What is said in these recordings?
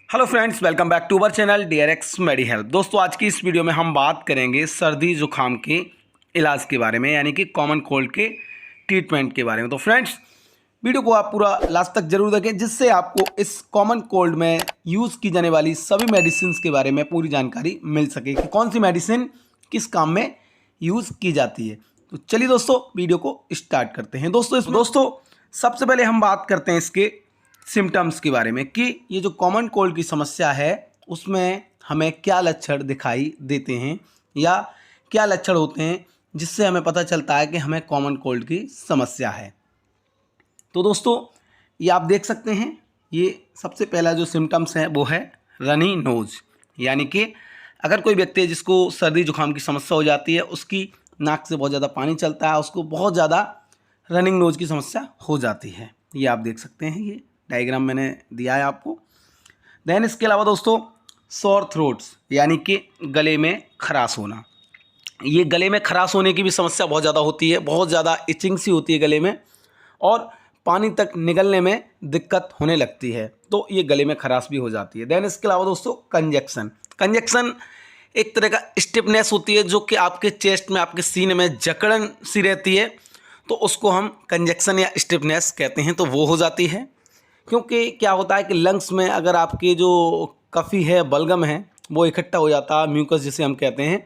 Hello friends, welcome back to our channel DRX medi health. दोस्तों, आज की इस वीडियो में हम बात करेंगे सर्दी जुकाम के इलाज के बारे में, यानी कि कॉमन कोल्ड के ट्रीटमेंट के बारे में। तो फ्रेंड्स, वीडियो को आप पूरा लास्ट तक जरूर देखें, जिससे आपको इस कॉमन कोल्ड में यूज़ की जाने वाली सभी मेडिसिन के बारे में पूरी जानकारी मिल सके कि कौन सी मेडिसिन किस काम में यूज़ की जाती है। तो चलिए दोस्तों, वीडियो को स्टार्ट करते हैं। दोस्तों सबसे पहले हम बात करते हैं इसके सिम्टम्स के बारे में कि ये जो कॉमन कोल्ड की समस्या है उसमें हमें क्या लक्षण दिखाई देते हैं या क्या लक्षण होते हैं जिससे हमें पता चलता है कि हमें कॉमन कोल्ड की समस्या है। तो दोस्तों, ये आप देख सकते हैं, ये सबसे पहला जो सिम्टम्स है वो है रनी नोज़, यानी कि अगर कोई व्यक्ति है जिसको सर्दी जुकाम की समस्या हो जाती है, उसकी नाक से बहुत ज़्यादा पानी चलता है, उसको बहुत ज़्यादा रनिंग नोज़ की समस्या हो जाती है। ये आप देख सकते हैं, ये डायग्राम मैंने दिया है आपको। देन इसके अलावा दोस्तों, सोर थ्रोट्स, यानी कि गले में खराश होना। ये गले में खराश होने की भी समस्या बहुत ज़्यादा होती है, बहुत ज़्यादा इचिंग सी होती है गले में और पानी तक निकलने में दिक्कत होने लगती है, तो ये गले में खराश भी हो जाती है। देन इसके अलावा दोस्तों, कंजक्शन एक तरह का स्टिफनेस होती है जो कि आपके चेस्ट में, आपके सीने में जकड़न सी रहती है, तो उसको हम कंजक्शन या स्टिफनेस कहते हैं, तो वो हो जाती है। क्योंकि क्या होता है कि लंग्स में अगर आपके जो कफ़ी है, बलगम है, वो इकट्ठा हो जाता है, म्यूकस जिसे हम कहते हैं,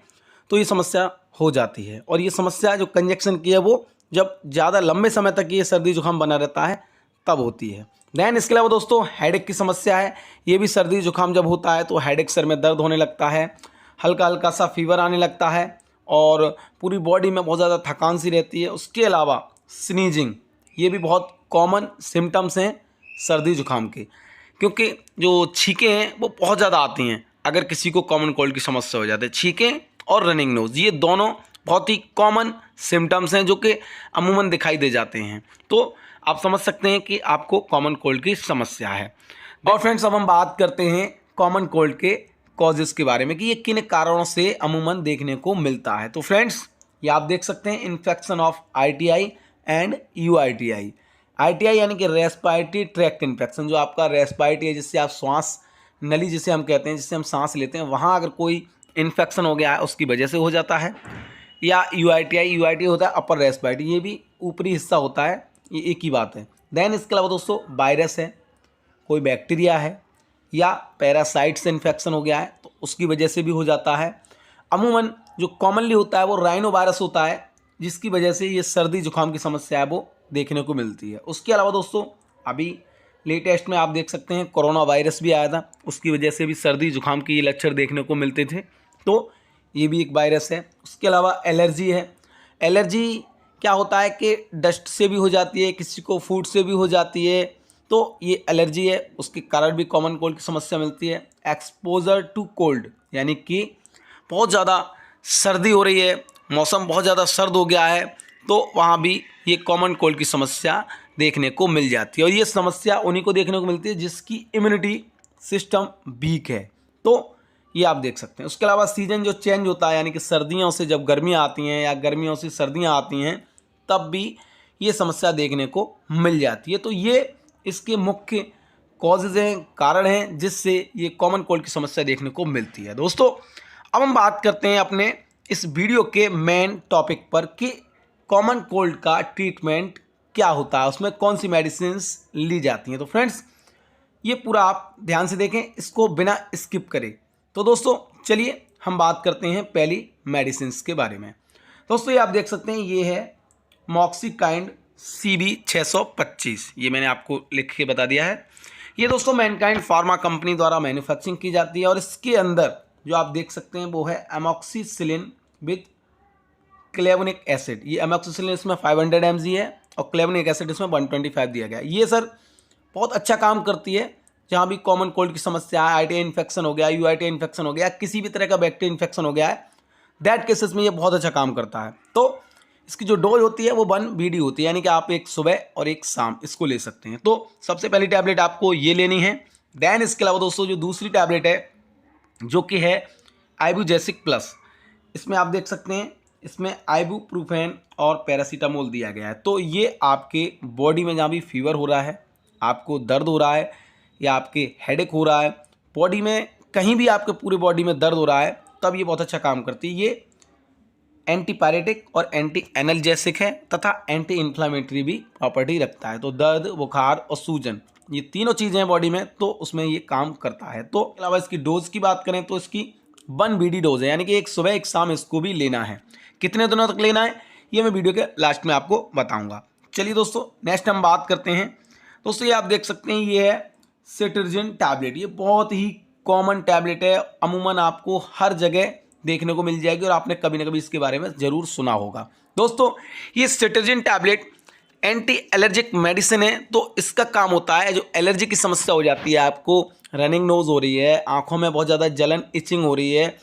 तो ये समस्या हो जाती है। और ये समस्या जो कंजक्शन की है वो जब ज़्यादा लंबे समय तक ये सर्दी जुकाम बना रहता है तब होती है। दैन इसके अलावा दोस्तों, हेडेक की समस्या है। ये भी सर्दी जुकाम जब होता है तो हेडेक, सर में दर्द होने लगता है, हल्का हल्का सा फीवर आने लगता है और पूरी बॉडी में बहुत ज़्यादा थकान सी रहती है। उसके अलावा स्नीजिंग, ये भी बहुत कॉमन सिम्टम्स हैं सर्दी जुकाम के, क्योंकि जो छींकें हैं वो बहुत ज़्यादा आती हैं अगर किसी को कॉमन कोल्ड की समस्या हो जाती है। छींकें और रनिंग नोज़, ये दोनों बहुत ही कॉमन सिम्टम्स हैं जो कि अमूमन दिखाई दे जाते हैं, तो आप समझ सकते हैं कि आपको कॉमन कोल्ड की समस्या है। और फ्रेंड्स, अब हम बात करते हैं कॉमन कोल्ड के कॉजेज़ के बारे में कि ये किन कारणों से अमूमन देखने को मिलता है। तो फ्रेंड्स, ये आप देख सकते हैं, infection of ITI and UITI। ITI यानी कि रेस्पिरेटरी ट्रैक्ट इन्फेक्शन, जो आपका रेस्पिरेटरी है, जिससे आप श्वास नली जिसे हम कहते हैं, जिससे हम सांस लेते हैं, वहाँ अगर कोई इन्फेक्शन हो गया है उसकी वजह से हो जाता है। या UITI होता है अपर रेस्पिरेटरी, ये भी ऊपरी हिस्सा होता है, ये एक ही बात है। देन इसके अलावा दोस्तों, वायरस है, कोई बैक्टीरिया है या पैरासाइट से इन्फेक्शन हो गया है तो उसकी वजह से भी हो जाता है। अमूमन जो कॉमनली होता है वो राइनो वायरस होता है, जिसकी वजह से ये सर्दी जुकाम की समस्या है वो देखने को मिलती है। उसके अलावा दोस्तों, अभी लेटेस्ट में आप देख सकते हैं कोरोना वायरस भी आया था, उसकी वजह से भी सर्दी जुकाम के ये लक्षण देखने को मिलते थे, तो ये भी एक वायरस है। उसके अलावा एलर्जी है। एलर्जी क्या होता है कि डस्ट से भी हो जाती है, किसी को फूड से भी हो जाती है, तो ये एलर्जी है, उसके कारण भी कॉमन कोल्ड की समस्या मिलती है। एक्सपोजर टू कोल्ड, यानी कि बहुत ज़्यादा सर्दी हो रही है, मौसम बहुत ज़्यादा सर्द हो गया है, तो वहाँ भी ये कॉमन कोल्ड की समस्या देखने को मिल जाती है। और ये समस्या उन्हीं को देखने को मिलती है जिसकी इम्यूनिटी सिस्टम वीक है, तो ये आप देख सकते हैं। उसके अलावा सीजन जो चेंज होता है, यानी कि सर्दियों से जब गर्मियाँ आती हैं या गर्मियों से सर्दियाँ आती हैं, तब भी ये समस्या देखने को मिल जाती है। तो ये इसके मुख्य कॉजेज़ हैं, कारण हैं जिससे ये कॉमन कोल्ड की समस्या देखने को मिलती है। दोस्तों, अब हम बात करते हैं अपने इस वीडियो के मेन टॉपिक पर कि कॉमन कोल्ड का ट्रीटमेंट क्या होता है, उसमें कौन सी मेडिसिन्स ली जाती हैं। तो फ्रेंड्स, ये पूरा आप ध्यान से देखें, इसको बिना स्किप करें। तो दोस्तों, चलिए हम बात करते हैं पहली मेडिसिन्स के बारे में। दोस्तों, ये आप देख सकते हैं, ये है मॉक्सिकाइंड CB 625, ये मैंने आपको लिख के बता दिया है। ये दोस्तों मैनकाइंड फार्मा कंपनी द्वारा मैन्युफैक्चरिंग की जाती है और इसके अंदर जो आप देख सकते हैं वो है एमॉक्सिसिलिन विद क्लेवनिक एसिड। ये एमॉक्सिसिलिन इसमें 500 mg है और क्लेवनिक एसिड इसमें 125 दिया गया है। ये सर बहुत अच्छा काम करती है जहाँ भी कॉमन कोल्ड की समस्या है, ITI इन्फेक्शन हो गया, UITI इन्फेक्शन हो गया, किसी भी तरह का बैक्टीरिया इन्फेक्शन हो गया है, दैट केसेस में ये बहुत अच्छा काम करता है। तो इसकी जो डोज होती है वो 1 BD होती है, यानी कि आप एक सुबह और एक शाम इसको ले सकते हैं। तो सबसे पहली टैबलेट आपको ये लेनी है। दैन इसके अलावा दोस्तों, जो दूसरी टैबलेट है जो कि है आइबुजेसिक प्लस, इसमें आप देख सकते हैं, इसमें आइबुप्रोफेन और पैरासीटामोल दिया गया है। तो ये आपके बॉडी में जहाँ भी फीवर हो रहा है, आपको दर्द हो रहा है या आपके हेडेक हो रहा है, बॉडी में कहीं भी आपके पूरे बॉडी में दर्द हो रहा है तब ये बहुत अच्छा काम करती है। ये एंटीपायरेटिक और एंटी एनाल्जेसिक है तथा एंटी इन्फ्लामेटरी भी प्रॉपर्टी रखता है। तो दर्द, बुखार और सूजन, ये तीनों चीज़ें हैं बॉडी में, तो उसमें ये काम करता है। तो अलावा इसकी डोज की बात करें तो इसकी 1 BD डोज है, यानी कि एक सुबह एक शाम इसको भी लेना है। कितने दिनों तक लेना है ये मैं वीडियो के लास्ट में आपको बताऊंगा। चलिए दोस्तों, नेक्स्ट हम बात करते हैं। दोस्तों ये आप देख सकते हैं, ये है सेटर्जिन टैबलेट। ये बहुत ही कॉमन टैबलेट है, अमूमन आपको हर जगह देखने को मिल जाएगी और आपने कभी ना कभी इसके बारे में ज़रूर सुना होगा। दोस्तों ये सेटर्जिन टैबलेट एंटी एलर्जिक मेडिसिन है। तो इसका काम होता है, जो एलर्जी की समस्या हो जाती है, आपको रनिंग नोज हो रही है, आंखों में बहुत ज़्यादा जलन, इचिंग हो रही है,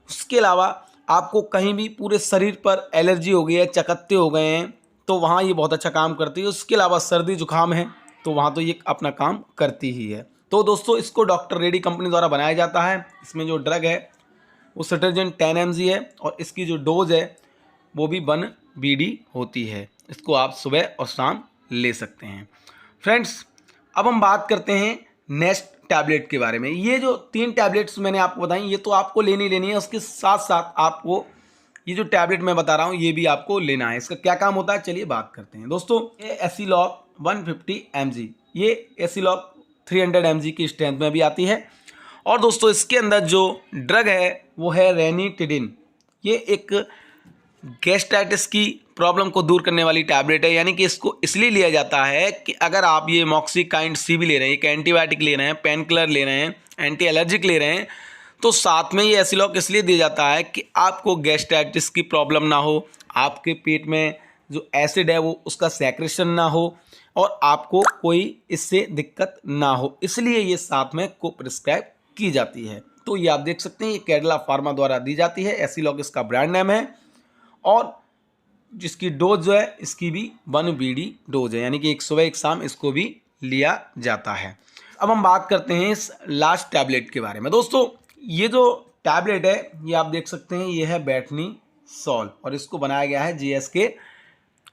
उसके अलावा आपको कहीं भी पूरे शरीर पर एलर्जी हो गई है, चकत्ते हो गए हैं, तो वहाँ ये बहुत अच्छा काम करती है। उसके अलावा सर्दी जुकाम है तो वहाँ तो ये अपना काम करती ही है। तो दोस्तों इसको डॉक्टर रेड्डी कंपनी द्वारा बनाया जाता है। इसमें जो ड्रग है वो सेटर्जिन 10 mg है और इसकी जो डोज है वो भी 1 BD होती है। इसको आप सुबह और शाम ले सकते हैं। फ्रेंड्स अब हम बात करते हैं नेक्स्ट टैबलेट के बारे में। ये जो 3 टैबलेट्स मैंने आपको बताई ये तो आपको लेनी है, उसके साथ साथ आपको ये जो टैबलेट मैं बता रहा हूँ ये भी आपको लेना है। इसका क्या काम होता है चलिए बात करते हैं। दोस्तों ये एसिलॉक 150 mg, ये एसिलॉक 300 mg की स्ट्रेंथ में भी आती है। और दोस्तों इसके अंदर जो ड्रग है वो है रेनिटिडिन। ये एक गैस्ट्राइटिस की प्रॉब्लम को दूर करने वाली टैबलेट है, यानी कि इसको इसलिए लिया जाता है कि अगर आप ये मॉक्सीकाइंड सी भी ले रहे हैं, एक एंटीबायोटिक ले रहे हैं, पेन किलर ले रहे हैं, एंटी एलर्जिक ले रहे हैं, तो साथ में ये एसिलॉक इसलिए दिया जाता है कि आपको गैस्ट्राइटिस की प्रॉब्लम ना हो, आपके पेट में जो एसिड है वो उसका सेक्रेशन ना हो और आपको कोई इससे दिक्कत ना हो, इसलिए ये साथ में को प्रिस्क्राइब की जाती है। तो ये आप देख सकते हैं ये कैडिला फार्मा द्वारा दी जाती है। एसिलॉक इसका ब्रांड नेम है और जिसकी डोज जो है इसकी भी 1 BD डोज है, यानी कि एक सुबह एक शाम इसको भी लिया जाता है। अब हम बात करते हैं इस लास्ट टैबलेट के बारे में। दोस्तों ये जो टैबलेट है ये आप देख सकते हैं, ये है बेटनीसॉल और इसको बनाया गया है GSK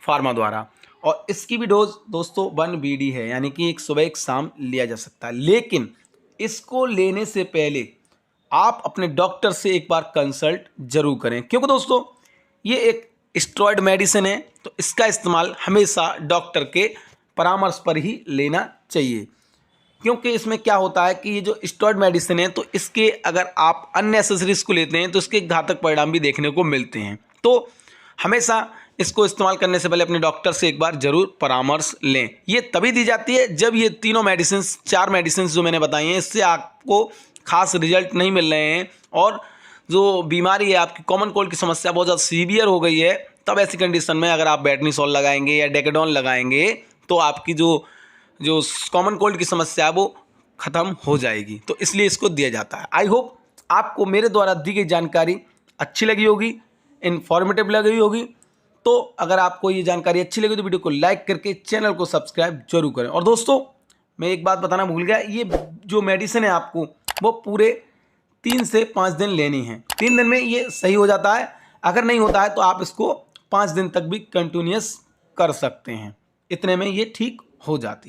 फार्मा द्वारा और इसकी भी डोज दोस्तों 1 BD है, यानी कि एक सुबह एक शाम लिया जा सकता है। लेकिन इसको लेने से पहले आप अपने डॉक्टर से एक बार कंसल्ट जरूर करें, क्योंकि दोस्तों ये एक स्टेरॉयड मेडिसिन है, तो इसका इस्तेमाल हमेशा डॉक्टर के परामर्श पर ही लेना चाहिए। क्योंकि इसमें क्या होता है कि ये जो स्टेरॉयड मेडिसिन है तो इसके अगर आप अननेसेसरी इसको लेते हैं तो इसके घातक परिणाम भी देखने को मिलते हैं। तो हमेशा इसको इस्तेमाल करने से पहले अपने डॉक्टर से एक बार जरूर परामर्श लें। ये तभी दी जाती है जब ये तीनों मेडिसिन, 4 मेडिसिन जो मैंने बताई हैं, इससे आपको खास रिजल्ट नहीं मिल रहे हैं और जो बीमारी है आपकी कॉमन कोल्ड की समस्या बहुत ज़्यादा सीवियर हो गई है, तब ऐसी कंडीशन में अगर आप बेटनीसॉल लगाएंगे या डेकेडॉन लगाएंगे तो आपकी जो कॉमन कोल्ड की समस्या है वो ख़त्म हो जाएगी। तो इसलिए इसको दिया जाता है। आई होप आपको मेरे द्वारा दी गई जानकारी अच्छी लगी होगी, इन्फॉर्मेटिव लगी होगी। तो अगर आपको ये जानकारी अच्छी लगी तो वीडियो को लाइक करके चैनल को सब्सक्राइब जरूर करें। और दोस्तों मैं एक बात बताना भूल गया, ये जो मेडिसिन है आपको वो पूरे 3 से 5 दिन लेनी है। 3 दिन में ये सही हो जाता है, अगर नहीं होता है तो आप इसको 5 दिन तक भी कंटिन्यूअस कर सकते हैं, इतने में ये ठीक हो जाती है।